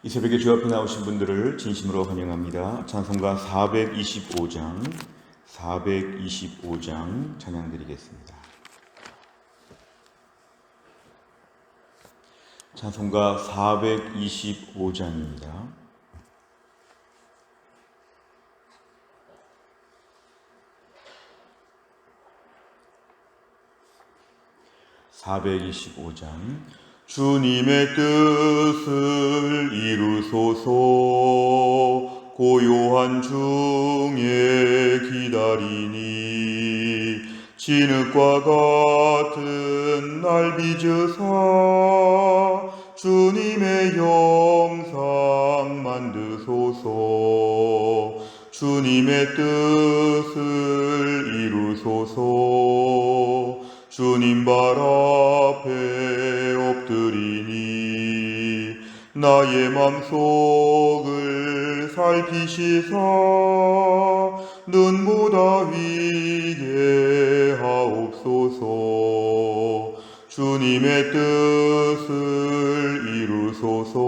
이 새벽에 주 앞에 나오신 분들을 진심으로 환영합니다. 찬송가 425장 찬양 드리겠습니다. 찬송가 425장입니다. 주님의 뜻을 이루소서. 고요한 중에 기다리니 진흙과 같은 날 빚으사 주님의 형상 만드소서. 주님의 뜻을 이루소서. 주님 발 앞에 엎드리니 나의 맘속을 살피시사 눈보다 위게 하옵소서. 주님의 뜻을 이루소서.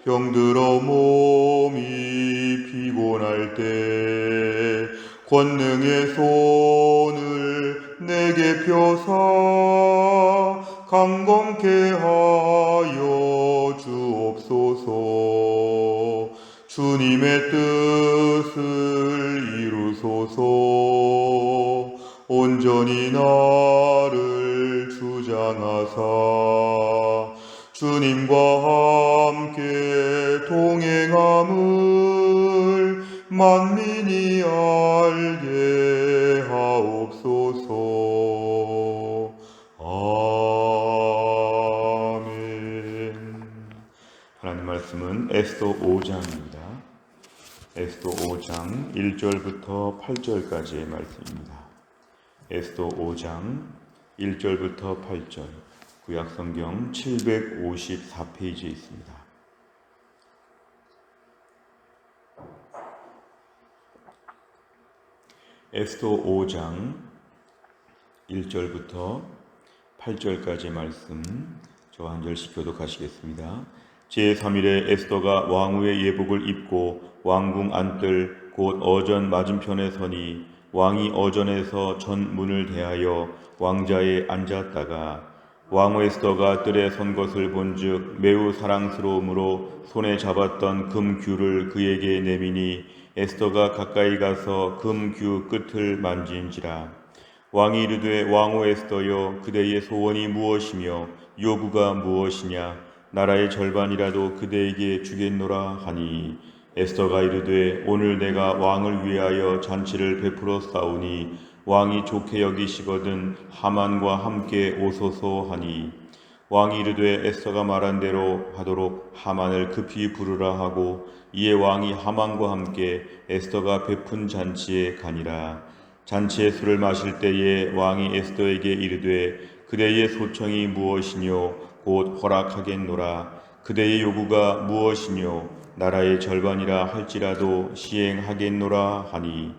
병들어 몸이 피곤할 때 권능의 손을 내게 펴사 강건케 하여 주옵소서. 주님의 뜻을 이루소서. 온전히 나를 주장하사 주님과 함께 동행함을 만민이 알게 하옵소서. 아멘. 하나님 말씀은 에스더 5장입니다. 에스더 5장 1절부터 8절까지의 말씀입니다. 에스더 5장 1절부터 8절, 구약성경 754페이지에 있습니다. 에스더 5장 1절부터 8절까지의 말씀 저와 한 절씩 교독하시겠습니다. 제3일에 에스더가 왕후의 예복을 입고 왕궁 안뜰 곧 어전 맞은편에 서니 왕이 어전에서 전문을 대하여 왕자에 앉았다가 왕후 에스더가 뜰에 선 것을 본즉 매우 사랑스러움으로 손에 잡았던 금규를 그에게 내미니 에스더가 가까이 가서 금규 끝을 만진지라. 왕이 이르되 왕후 에스더여, 그대의 소원이 무엇이며 요구가 무엇이냐? 나라의 절반이라도 그대에게 주겠노라 하니 에스더가 이르되 오늘 내가 왕을 위하여 잔치를 베풀어 싸우니 왕이 좋게 여기시거든 하만과 함께 오소서 하니 왕이 이르되 에스더가 말한 대로 하도록 하만을 급히 부르라 하고 이에 왕이 하만과 함께 에스더가 베푼 잔치에 가니라. 잔치의 술을 마실 때에 왕이 에스더에게 이르되 그대의 소청이 무엇이뇨? 곧 허락하겠노라. 그대의 요구가 무엇이뇨? 나라의 절반이라 할지라도 시행하겠노라 하니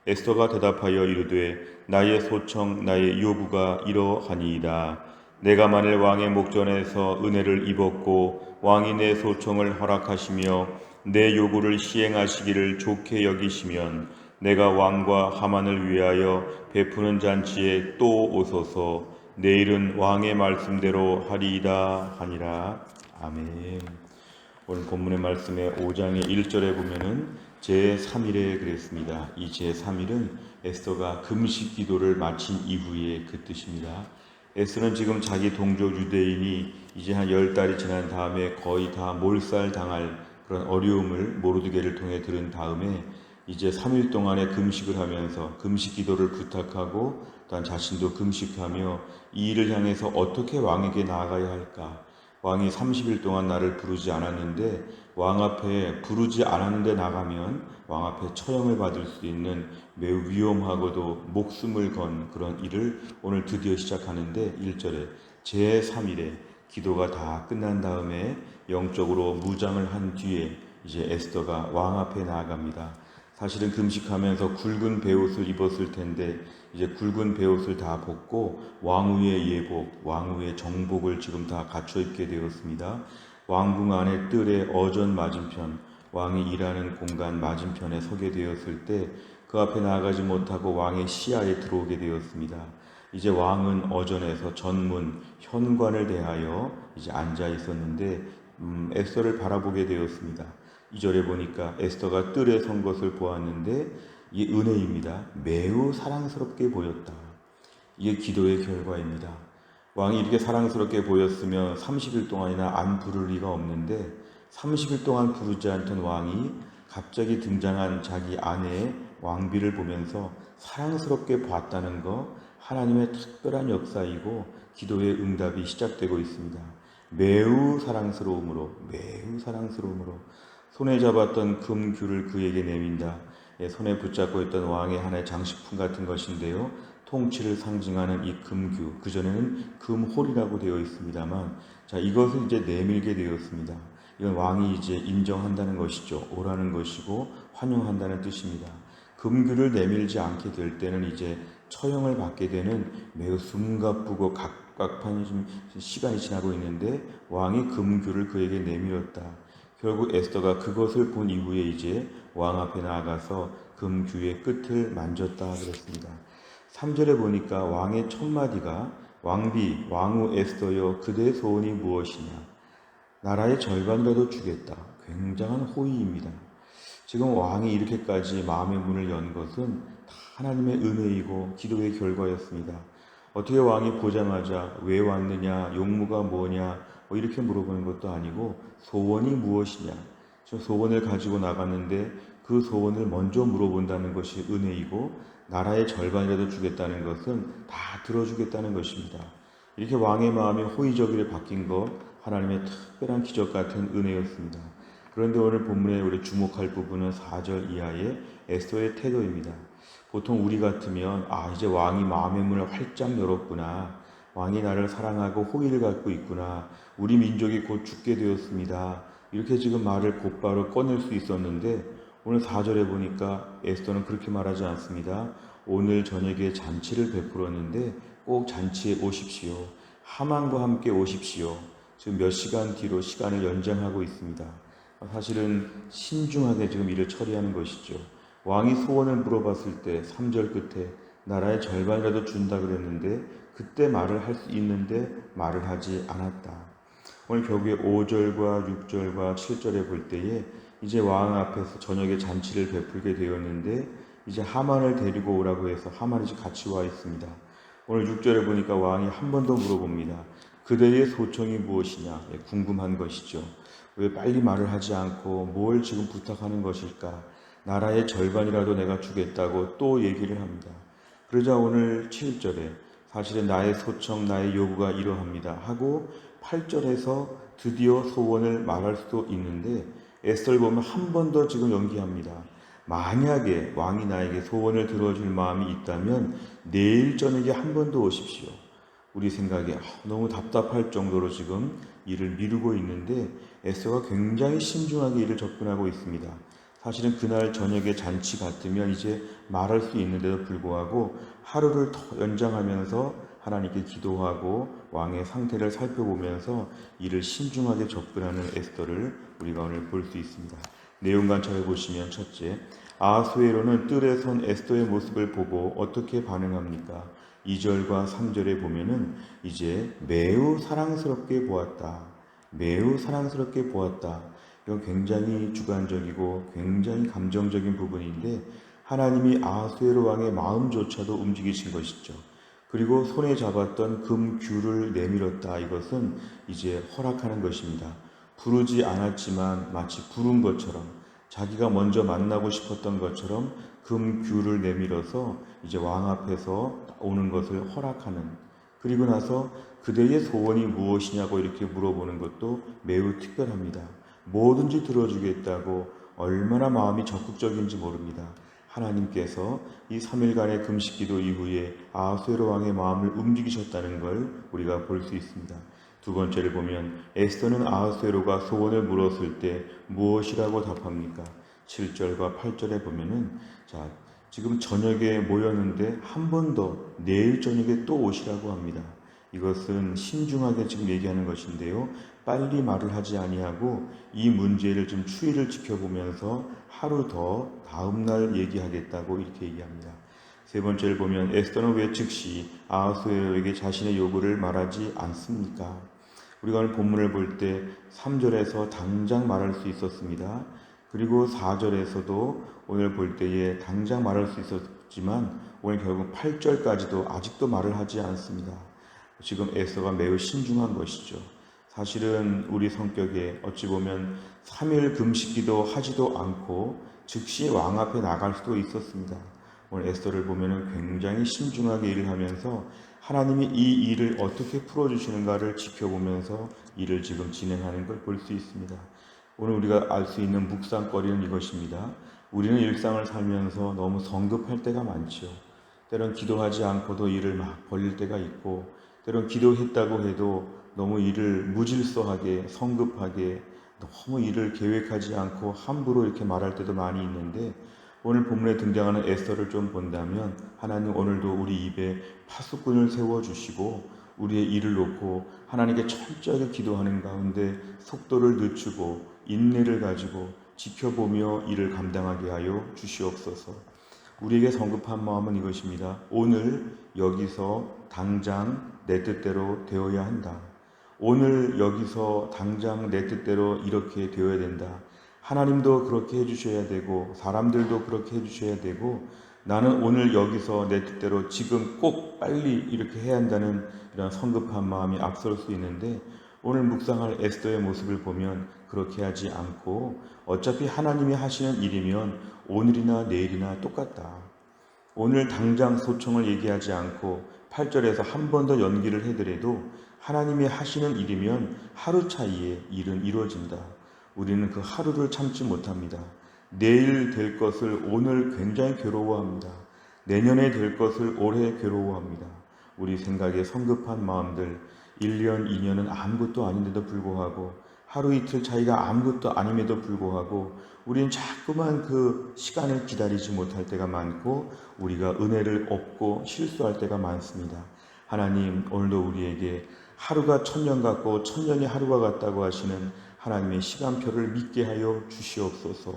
에스더가 대답하여 이르되 나의 소청 나의 요구가 이러하니이다. 내가 만일 왕의 목전에서 은혜를 입었고 왕이 내 소청을 허락하시며 내 요구를 시행하시기를 좋게 여기시면 내가 왕과 하만을 위하여 베푸는 잔치에 또 오소서. 내일은 왕의 말씀대로 하리이다 하니라. 아멘. 오늘 본문의 말씀에 5장의 1절에 보면은 제3일에 그랬습니다. 이 제3일은 에스더가 금식 기도를 마친 이후의 그 뜻입니다. 에스더는 지금 자기 동족 유대인이 이제 한 10달이 지난 다음에 거의 다 몰살당할 그런 어려움을 모르드게를 통해 들은 다음에 이제 3일 동안의 금식을 하면서 금식 기도를 부탁하고 또한 자신도 금식하며 이 일을 향해서 어떻게 왕에게 나아가야 할까? 왕이 30일 동안 나를 부르지 않았는데 왕 앞에 부르지 않았는데 나가면 왕 앞에 처형을 받을 수 있는 매우 위험하고도 목숨을 건 그런 일을 오늘 드디어 시작하는데 1절에 제3일에 기도가 다 끝난 다음에 영적으로 무장을 한 뒤에 이제 에스더가 왕 앞에 나아갑니다. 사실은 금식하면서 굵은 베옷을 입었을 텐데 이제 굵은 베옷을 다 벗고 왕후의 예복, 왕후의 정복을 지금 다 갖춰 입게 되었습니다. 왕궁 안의 뜰의 어전 맞은편, 왕이 일하는 공간 맞은편에 서게 되었을 때 그 앞에 나아가지 못하고 왕의 시야에 들어오게 되었습니다. 이제 왕은 어전에서 전문 현관을 대하여 이제 앉아 있었는데 에스더를 바라보게 되었습니다. 2절에 보니까 에스더가 뜰에 선 것을 보았는데 이게 은혜입니다. 매우 사랑스럽게 보였다. 이게 기도의 결과입니다. 왕이 이렇게 사랑스럽게 보였으면 30일 동안이나 안 부를 리가 없는데 30일 동안 부르지 않던 왕이 갑자기 등장한 자기 아내의 왕비를 보면서 사랑스럽게 봤다는 거, 하나님의 특별한 역사이고 기도의 응답이 시작되고 있습니다. 매우 사랑스러움으로 손에 잡았던 금귤을 그에게 내민다. 손에 붙잡고 있던 왕의 하나의 장식품 같은 것인데요. 통치를 상징하는 이 금규, 그전에는 금홀이라고 되어 있습니다만, 자, 이것을 이제 내밀게 되었습니다. 이건 왕이 이제 인정한다는 것이죠. 오라는 것이고, 환영한다는 뜻입니다. 금규를 내밀지 않게 될 때는 이제 처형을 받게 되는 매우 숨가쁘고 각박한 시간이 지나고 있는데, 왕이 금규를 그에게 내밀었다. 결국 에스더가 그것을 본 이후에 이제 왕 앞에 나아가서 금규의 끝을 만졌다 그랬습니다. 3절에 보니까 왕의 첫 마디가 왕비, 왕후 에스더여 그대의 소원이 무엇이냐? 나라의 절반이라도 주겠다. 굉장한 호의입니다. 지금 왕이 이렇게까지 마음의 문을 연 것은 다 하나님의 은혜이고 기도의 결과였습니다. 어떻게 왕이 보자마자 왜 왔느냐, 용무가 뭐냐 이렇게 물어보는 것도 아니고 소원이 무엇이냐. 저 소원을 가지고 나갔는데 그 소원을 먼저 물어본다는 것이 은혜이고 나라의 절반이라도 주겠다는 것은 다 들어주겠다는 것입니다. 이렇게 왕의 마음이 호의적으로 바뀐 것 하나님의 특별한 기적 같은 은혜였습니다. 그런데 오늘 본문에 우리 주목할 부분은 4절 이하의 에스더의 태도입니다. 보통 우리 같으면 이제 왕이 마음의 문을 활짝 열었구나. 왕이 나를 사랑하고 호의를 갖고 있구나. 우리 민족이 곧 죽게 되었습니다. 이렇게 지금 말을 곧바로 꺼낼 수 있었는데 오늘 4절에 보니까 에스더는 그렇게 말하지 않습니다. 오늘 저녁에 잔치를 베풀었는데 꼭 잔치에 오십시오. 하만과 함께 오십시오. 지금 몇 시간 뒤로 시간을 연장하고 있습니다. 사실은 신중하게 지금 일을 처리하는 것이죠. 왕이 소원을 물어봤을 때 3절 끝에 나라의 절반이라도 준다 그랬는데 그때 말을 할 수 있는데 말을 하지 않았다. 오늘 결국에 5절과 6절과 7절에 볼 때에 이제 왕 앞에서 저녁에 잔치를 베풀게 되었는데 이제 하만을 데리고 오라고 해서 하만이 같이 와 있습니다. 오늘 6절에 보니까 왕이 한 번 더 물어봅니다. 그대의 소청이 무엇이냐? 궁금한 것이죠. 왜 빨리 말을 하지 않고 뭘 지금 부탁하는 것일까? 나라의 절반이라도 내가 주겠다고 또 얘기를 합니다. 그러자 오늘 7절에 사실은 나의 소청, 나의 요구가 이러합니다 하고 8절에서 드디어 소원을 말할 수도 있는데 에스더를 보면 한 번 더 지금 연기합니다. 만약에 왕이 나에게 소원을 들어줄 마음이 있다면 내일 저녁에 한 번 더 오십시오. 우리 생각에 너무 답답할 정도로 지금 일을 미루고 있는데 에스더가 굉장히 신중하게 일을 접근하고 있습니다. 사실은 그날 저녁에 잔치 같으면 이제 말할 수 있는데도 불구하고 하루를 더 연장하면서 하나님께 기도하고 왕의 상태를 살펴보면서 이를 신중하게 접근하는 에스더를 우리가 오늘 볼 수 있습니다. 내용 관찰해 보시면 첫째, 아하수에로는 뜰에 선 에스더의 모습을 보고 어떻게 반응합니까? 2절과 3절에 보면은 이제 매우 사랑스럽게 보았다. 매우 사랑스럽게 보았다. 이건 굉장히 주관적이고 굉장히 감정적인 부분인데 하나님이 아하수에로 왕의 마음조차도 움직이신 것이죠. 그리고 손에 잡았던 금규를 내밀었다. 이것은 이제 허락하는 것입니다. 부르지 않았지만 마치 부른 것처럼 자기가 먼저 만나고 싶었던 것처럼 금규를 내밀어서 이제 왕 앞에서 오는 것을 허락하는, 그리고 나서 그대의 소원이 무엇이냐고 이렇게 물어보는 것도 매우 특별합니다. 뭐든지 들어주겠다고 얼마나 마음이 적극적인지 모릅니다. 하나님께서 이 3일간의 금식기도 이후에 아하수에로 왕의 마음을 움직이셨다는 걸 우리가 볼 수 있습니다. 두 번째를 보면 에스더는 아하수에로가 소원을 물었을 때 무엇이라고 답합니까? 7절과 8절에 보면은 지금 저녁에 모였는데 한 번 더 내일 저녁에 또 오시라고 합니다. 이것은 신중하게 지금 얘기하는 것인데요. 빨리 말을 하지 아니하고 이 문제를 좀 추이를 지켜보면서 하루 더 다음 날 얘기하겠다고 이렇게 얘기합니다. 세 번째를 보면 에스더는 왜 즉시 아하수에로에게 자신의 요구를 말하지 않습니까? 우리가 오늘 본문을 볼 때 3절에서 당장 말할 수 있었습니다. 그리고 4절에서도 오늘 볼 때에 당장 말할 수 있었지만 오늘 결국 8절까지도 아직도 말을 하지 않습니다. 지금 에스더가 매우 신중한 것이죠. 사실은 우리 성격에 어찌 보면 3일 금식기도 하지도 않고 즉시 왕 앞에 나갈 수도 있었습니다. 오늘 에스더를 보면 굉장히 신중하게 일을 하면서 하나님이 이 일을 어떻게 풀어주시는가를 지켜보면서 일을 지금 진행하는 걸 볼 수 있습니다. 오늘 우리가 알 수 있는 묵상거리는 이것입니다. 우리는 일상을 살면서 너무 성급할 때가 많죠. 때론 기도하지 않고도 일을 막 벌릴 때가 있고, 때론 기도했다고 해도 너무 일을 무질서하게 성급하게 너무 일을 계획하지 않고 함부로 이렇게 말할 때도 많이 있는데, 오늘 본문에 등장하는 에스더를 좀 본다면 하나님 오늘도 우리 입에 파수꾼을 세워주시고 우리의 일을 놓고 하나님께 철저하게 기도하는 가운데 속도를 늦추고 인내를 가지고 지켜보며 일을 감당하게 하여 주시옵소서. 우리에게 성급한 마음은 이것입니다. 오늘 여기서 당장 내 뜻대로 되어야 한다. 오늘 여기서 당장 내 뜻대로 이렇게 되어야 된다. 하나님도 그렇게 해주셔야 되고 사람들도 그렇게 해주셔야 되고 나는 오늘 여기서 내 뜻대로 지금 꼭 빨리 이렇게 해야 한다는 이런 성급한 마음이 앞설 수 있는데, 오늘 묵상할 에스더의 모습을 보면 그렇게 하지 않고 어차피 하나님이 하시는 일이면 오늘이나 내일이나 똑같다. 오늘 당장 소청을 얘기하지 않고 8절에서 한 번 더 연기를 해더라도 하나님이 하시는 일이면 하루 차이에 일은 이루어진다. 우리는 그 하루를 참지 못합니다. 내일 될 것을 오늘 굉장히 괴로워합니다. 내년에 될 것을 올해 괴로워합니다. 우리 생각에 성급한 마음들, 1년, 2년은 아무것도 아닌데도 불구하고 하루 이틀 차이가 아무것도 아님에도 불구하고 우리는 자꾸만 그 시간을 기다리지 못할 때가 많고 우리가 은혜를 얻고 실수할 때가 많습니다. 하나님 오늘도 우리에게 하루가 천년 같고 천년이 하루가 같다고 하시는 하나님의 시간표를 믿게 하여 주시옵소서.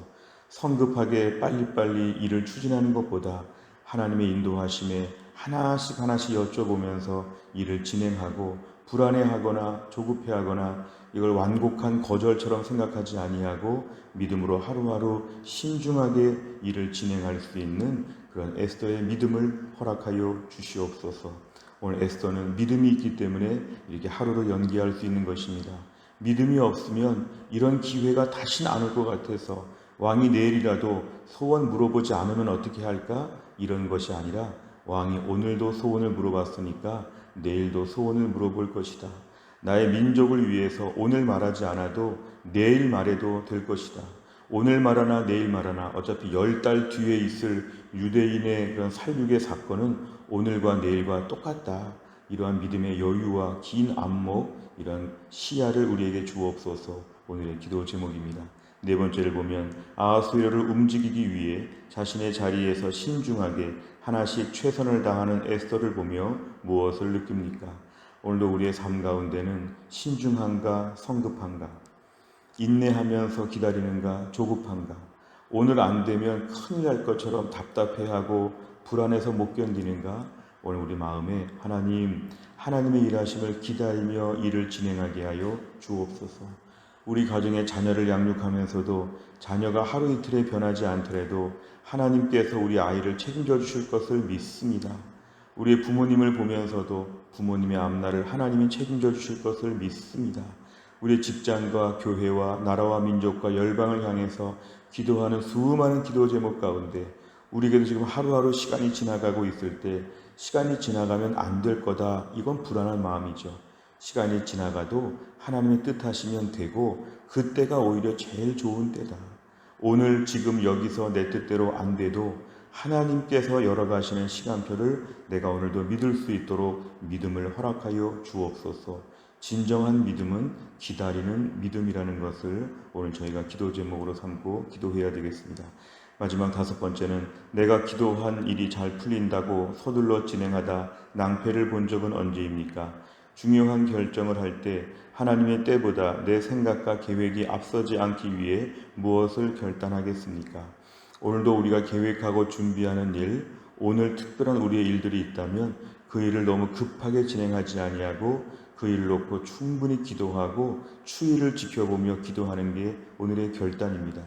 성급하게 빨리빨리 일을 추진하는 것보다 하나님의 인도하심에 하나씩 여쭤보면서 일을 진행하고 불안해하거나 조급해하거나 이걸 완곡한 거절처럼 생각하지 아니하고 믿음으로 하루하루 신중하게 일을 진행할 수 있는 그런 에스더의 믿음을 허락하여 주시옵소서. 오늘 에스더는 믿음이 있기 때문에 이렇게 하루를 연기할 수 있는 것입니다. 믿음이 없으면 이런 기회가 다시는 안 올 것 같아서 왕이 내일이라도 소원 물어보지 않으면 어떻게 할까? 이런 것이 아니라 왕이 오늘도 소원을 물어봤으니까 내일도 소원을 물어볼 것이다. 나의 민족을 위해서 오늘 말하지 않아도 내일 말해도 될 것이다. 오늘 말하나 내일 말하나 어차피 10달 뒤에 있을 유대인의 그런 살육의 사건은 오늘과 내일과 똑같다. 이러한 믿음의 여유와 긴 안목, 이런 시야를 우리에게 주옵소서. 오늘의 기도 제목입니다. 네 번째를 보면 아하수에로를 움직이기 위해 자신의 자리에서 신중하게 하나씩 최선을 다하는 에스더를 보며 무엇을 느낍니까? 오늘도 우리의 삶 가운데는 신중한가 성급한가, 인내하면서 기다리는가 조급한가, 오늘 안 되면 큰일 날 것처럼 답답해하고 불안해서 못 견디는가. 오늘 우리 마음에 하나님의 일하심을 기다리며 일을 진행하게 하여 주옵소서. 우리 가정의 자녀를 양육하면서도 자녀가 하루 이틀에 변하지 않더라도 하나님께서 우리 아이를 책임져 주실 것을 믿습니다. 우리의 부모님을 보면서도 부모님의 앞날을 하나님이 책임져 주실 것을 믿습니다. 우리의 직장과 교회와 나라와 민족과 열방을 향해서 기도하는 수많은 기도 제목 가운데 우리에게도 지금 하루하루 시간이 지나가고 있을 때 시간이 지나가면 안 될 거다, 이건 불안한 마음이죠. 시간이 지나가도 하나님의 뜻하시면 되고 그때가 오히려 제일 좋은 때다. 오늘 지금 여기서 내 뜻대로 안 돼도 하나님께서 열어가시는 시간표를 내가 오늘도 믿을 수 있도록 믿음을 허락하여 주옵소서. 진정한 믿음은 기다리는 믿음이라는 것을 오늘 저희가 기도 제목으로 삼고 기도해야 되겠습니다. 마지막 다섯 번째는 내가 기도한 일이 잘 풀린다고 서둘러 진행하다 낭패를 본 적은 언제입니까? 중요한 결정을 할 때 하나님의 때보다 내 생각과 계획이 앞서지 않기 위해 무엇을 결단하겠습니까? 오늘도 우리가 계획하고 준비하는 일, 오늘 특별한 우리의 일들이 있다면 그 일을 너무 급하게 진행하지 아니하고 그 일을 놓고 충분히 기도하고 추이를 지켜보며 기도하는 게 오늘의 결단입니다.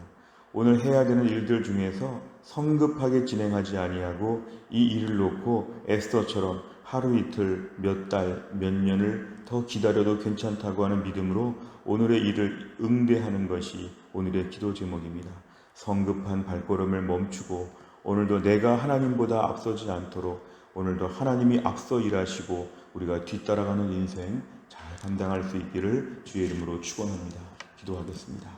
오늘 해야 되는 일들 중에서 성급하게 진행하지 아니하고 이 일을 놓고 에스더처럼 하루 이틀, 몇 달, 몇 년을 더 기다려도 괜찮다고 하는 믿음으로 오늘의 일을 응대하는 것이 오늘의 기도 제목입니다. 성급한 발걸음을 멈추고 오늘도 내가 하나님보다 앞서지 않도록 오늘도 하나님이 앞서 일하시고 우리가 뒤따라가는 인생 잘 감당할 수 있기를 주의 이름으로 축원합니다. 기도하겠습니다.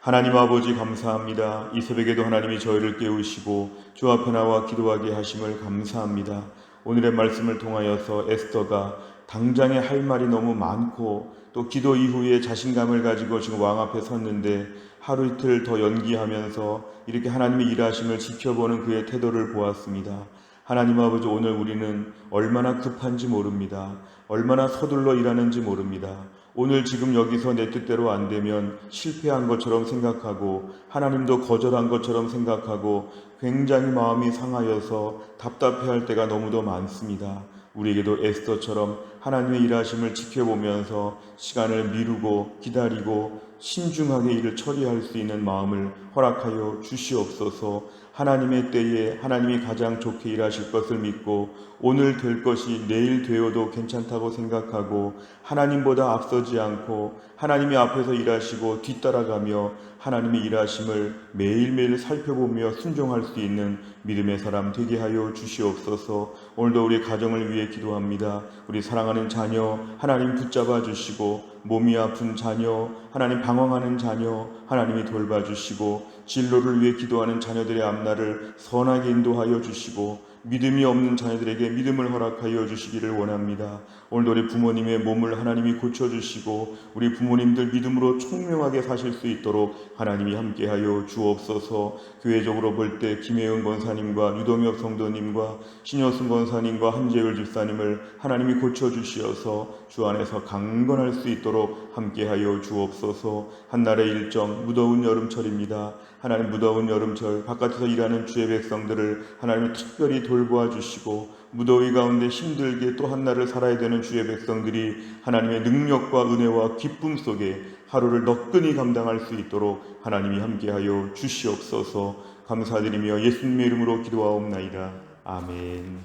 하나님 아버지 감사합니다. 이 새벽에도 하나님이 저희를 깨우시고 주 앞에 나와 기도하게 하심을 감사합니다. 오늘의 말씀을 통하여서 에스더가 당장에 할 말이 너무 많고 또 기도 이후에 자신감을 가지고 지금 왕 앞에 섰는데 하루 이틀 더 연기하면서 이렇게 하나님의 일하심을 지켜보는 그의 태도를 보았습니다. 하나님 아버지, 오늘 우리는 얼마나 급한지 모릅니다. 얼마나 서둘러 일하는지 모릅니다. 오늘 지금 여기서 내 뜻대로 안 되면 실패한 것처럼 생각하고 하나님도 거절한 것처럼 생각하고 굉장히 마음이 상하여서 답답해할 때가 너무도 많습니다. 우리에게도 에스더처럼 하나님의 일하심을 지켜보면서 시간을 미루고 기다리고 신중하게 일을 처리할 수 있는 마음을 허락하여 주시옵소서. 하나님의 때에 하나님이 가장 좋게 일하실 것을 믿고 오늘 될 것이 내일 되어도 괜찮다고 생각하고 하나님보다 앞서지 않고 하나님이 앞에서 일하시고 뒤따라가며 하나님의 일하심을 매일매일 살펴보며 순종할 수 있는 믿음의 사람 되게 하여 주시옵소서. 오늘도 우리 가정을 위해 기도합니다. 우리 사랑하는 자녀 하나님 붙잡아 주시고 몸이 아픈 자녀 하나님 방황하는 자녀 하나님이 돌봐주시고 진로를 위해 기도하는 자녀들의 앞날을 선하게 인도하여 주시고 믿음이 없는 자녀들에게 믿음을 허락하여 주시기를 원합니다. 오늘도 우리 부모님의 몸을 하나님이 고쳐주시고 우리 부모님들 믿음으로 총명하게 사실 수 있도록 하나님이 함께하여 주옵소서. 교회적으로 볼 때 김혜은 권사님과 유동엽 성도님과 신효순 권사님과 한재율 집사님을 하나님이 고쳐주시어서 주 안에서 강건할 수 있도록 함께하여 주옵소서. 한날의 일정 무더운 여름철입니다. 하나님 무더운 여름철 바깥에서 일하는 주의 백성들을 하나님이 특별히 돌보아 주시고 무더위 가운데 힘들게 또 한날을 살아야 되는 주의 백성들이 하나님의 능력과 은혜와 기쁨 속에 하루를 너끈히 감당할 수 있도록 하나님이 함께하여 주시옵소서. 감사드리며 예수님의 이름으로 기도하옵나이다. 아멘.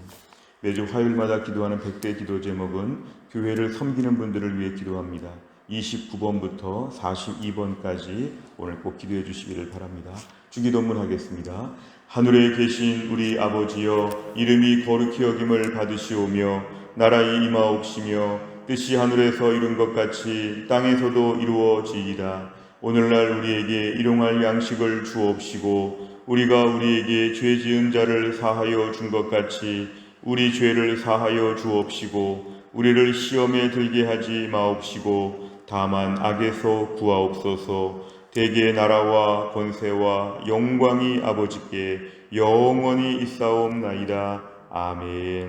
매주 화요일마다 기도하는 100대 기도 제목은 교회를 섬기는 분들을 위해 기도합니다. 29번부터 42번까지 오늘 꼭 기도해 주시기를 바랍니다. 주기도문 하겠습니다. 하늘에 계신 우리 아버지여, 이름이 거룩히 여김을 받으시오며 나라의 임하옵시며 뜻이 하늘에서 이룬 것 같이 땅에서도 이루어지이다. 오늘날 우리에게 일용할 양식을 주옵시고 우리가 우리에게 죄 지은 자를 사하여 준 것 같이 우리 죄를 사하여 주옵시고 우리를 시험에 들게 하지 마옵시고 다만 악에서 구하옵소서. 대개 나라와 권세와 영광이 아버지께 영원히 있사옵나이다. 아멘.